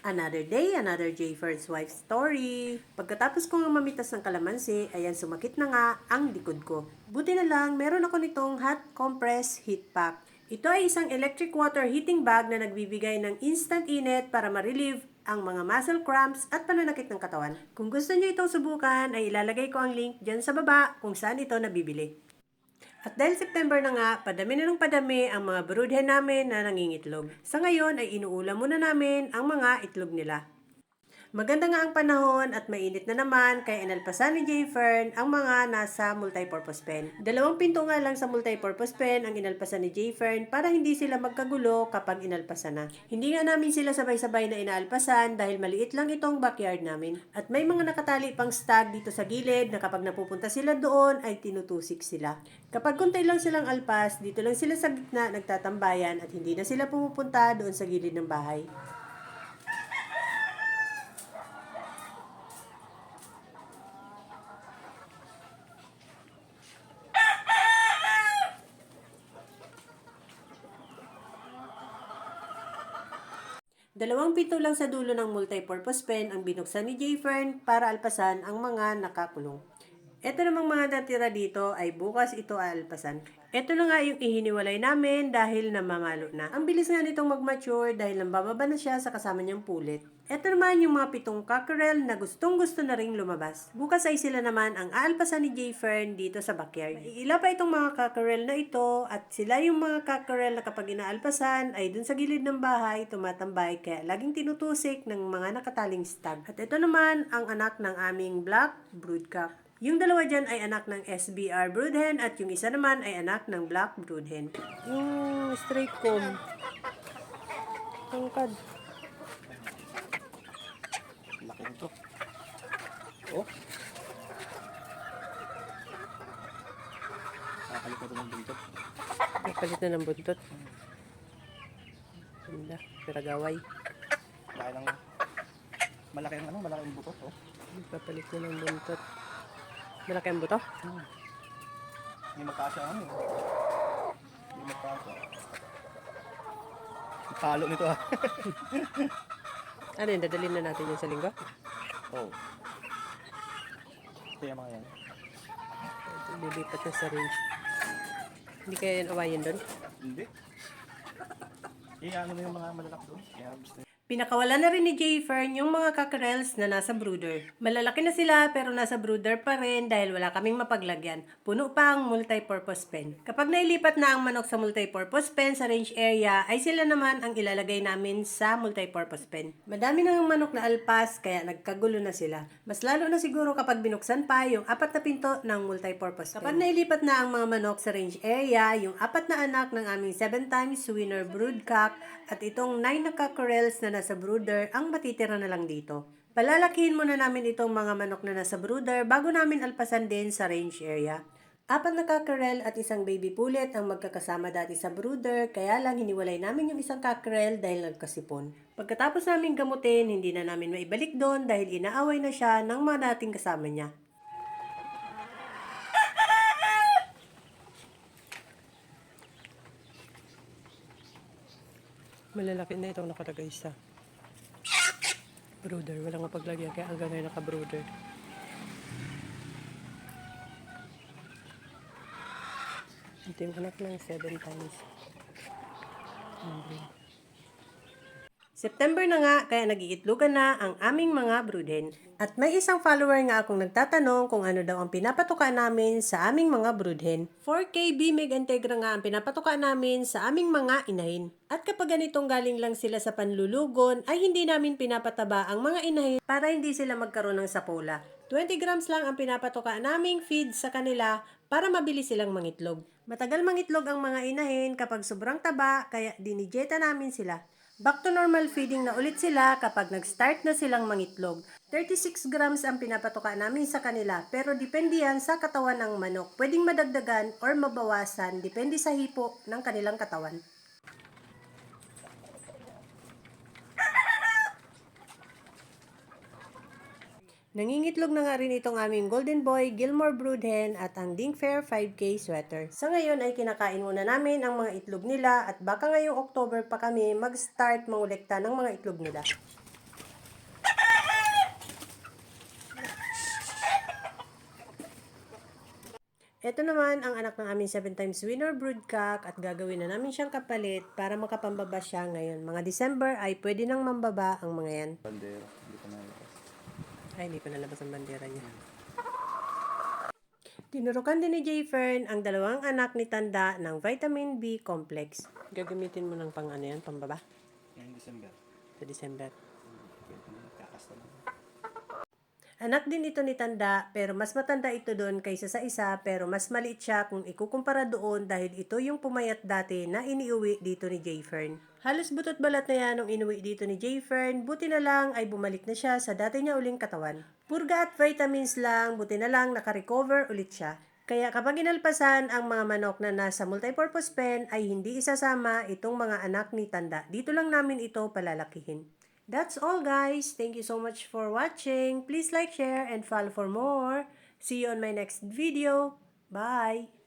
Another day, another Jayford's wife story. Pagkatapos ko nga mamitas ng kalamansi, ayan sumakit na nga ang likod ko. Buti na lang, meron ako nitong hot compress heat pack. Ito ay isang electric water heating bag na nagbibigay ng instant init para ma-relieve ang mga muscle cramps at pananakit ng katawan. Kung gusto niyo itong subukan, ay ilalagay ko ang link dyan sa baba kung saan ito nabibili. At dahil September na nga, padami na ng padami ang mga broodhen namin na nangingitlog. Sa ngayon ay inuulam muna namin ang mga itlog nila. Maganda nga ang panahon at mainit na naman kaya inalpasan ni Jayfern ang mga nasa multipurpose pen. 2 pinto nga lang sa multipurpose pen ang inalpasan ni Jayfern para hindi sila magkagulo kapag inalpasan na. Hindi nga namin sila sabay-sabay na inaalpasan dahil maliit lang itong backyard namin. At may mga nakatali pang stag dito sa gilid na kapag napupunta sila doon ay tinutusik sila. Kapag kunti lang silang alpas, dito lang sila sa gitna nagtatambayan at hindi na sila pumupunta doon sa gilid ng bahay. Dalawang pinto lang sa dulo ng multipurpose pen ang binuksan ni Jayfern para alpasan ang mga nakakulong. Ito namang mga natira dito ay bukas ito aalpasan. Ito na nga yung ihiniwalay namin dahil namamalo na. Ang bilis nga nitong mag-mature dahil nambababa na siya sa kasama niyang pulit. Ito naman yung mga 7 cockerel na gustong gusto na ring lumabas. Bukas ay sila naman ang aalpasan ni Jayfern dito sa backyard. Iila pa itong mga cockerel na ito at sila yung mga cockerel na kapag inaalpasan ay dun sa gilid ng bahay tumatambay kaya laging tinutusik ng mga nakataling stag. At ito naman ang anak ng aming black broodcock. Yung dalawa dyan ay anak ng SBR broodhen at yung isa naman ay anak ng black broodhen. Yung straight comb. Tangkad. Laki nito. Oh. Nakapalit na ito ng buntot. Nakapalit na ng buntot. Ganda. Piragaway. Laki ng... Malaki ang ano, malaki ang butot. Oh. Nakapalit na ng buntot. Malaki ang buto? Hindi magkasya ano. Hindi magkasya. Palo nito ah. Ano yun? Dadalhin na natin yun sa linggo? Oh. Ito yung mga yan. Lilipat na sa range. Hindi kaya yan awayin doon? Hindi. Ano mo yung mga malalak doon? Kaya gusto niya. Pinakawala na rin ni Jayfern yung mga cockerels na nasa brooder. Malalaki na sila pero nasa brooder pa rin dahil wala kaming mapaglagyan. Puno pa ang multipurpose pen. Kapag nailipat na ang manok sa multipurpose pen sa range area, ay sila naman ang ilalagay namin sa multipurpose pen. Madami na ang manok na alpas kaya nagkagulo na sila. Mas lalo na siguro kapag binuksan pa yung 4 na pinto ng multipurpose pen. Kapag nailipat na ang mga manok sa range area, yung 4 na anak ng aming 7 times winner broodcock at itong 9 na cockerels na nasa brooder ang matitira na lang dito. Palalakihin muna namin itong mga manok na nasa brooder bago namin alpasan din sa range area. 4 na cockerel at isang baby pullet ang magkakasama dati sa brooder kaya lang hiniwalay namin yung isang cockerel dahil nagkasipon. Pagkatapos namin gamutin, hindi na namin maibalik doon dahil inaaway na siya ng mga dating kasama niya. Malalaki na itong nakalagay sa brooder. Walang mapaglagyan kaya hanggang ngayon naka-brooder. Ito yung anak ng 7 times. September na nga, kaya nag-iitlogan na ang aming mga broodhen. At may isang follower nga akong nagtatanong kung ano daw ang pinapatuka namin sa aming mga broodhen. 4K Bimig Integra nga ang pinapatuka namin sa aming mga inahin. At kapag ganitong galing lang sila sa panlulugon, ay hindi namin pinapataba ang mga inahin para hindi sila magkaroon ng sapola. 20 grams lang ang pinapatuka naming feed sa kanila para mabilis silang mangitlog. Matagal mangitlog ang mga inahin kapag sobrang taba, kaya dinijeta namin sila. Back to normal feeding na ulit sila kapag nag-start na silang mangitlog. 36 grams ang pinapatuka namin sa kanila pero depende yan sa katawan ng manok. Pwedeng madagdagan or mabawasan depende sa hipo ng kanilang katawan. Nangingitlog na nga rin itong aming Golden Boy, Gilmore Broodhen at ang Dingfair 5K sweater. Sa ngayon ay kinakain muna namin ang mga itlog nila at baka ngayong October pa kami mag-start mangolekta ng mga itlog nila. Ito naman ang anak ng aming 7 times winner broodcock at gagawin na namin siyang kapalit para makapambaba siya ngayon. Mga December ay pwede nang mambaba ang mga yan. Bandera, hindi ko nalabas. Ay, hindi pa nalabas ang bandera niya. Tinurukan din ni Jayfern ang dalawang anak ni Tanda ng vitamin B complex. Gagamitin mo ng pang ano yan, pambaba? Ngayong December. Sa December. Kakasta lang. Anak din ito ni Tanda, pero mas matanda ito doon kaysa sa isa, pero mas maliit siya kung ikukumpara doon dahil ito yung pumayat dati na iniuwi dito ni Jayfern. Halos butot balat na yan nung inuwi dito ni Jayfern, buti na lang ay bumalik na siya sa dati niya uling katawan. Purga at vitamins lang, buti na lang nakarecover ulit siya. Kaya kapag inalpasan ang mga manok na nasa multipurpose pen ay hindi isasama itong mga anak ni Tanda. Dito lang namin ito palalakihin. That's all guys. Thank you so much for watching. Please like, share, and follow for more. See you on my next video. Bye!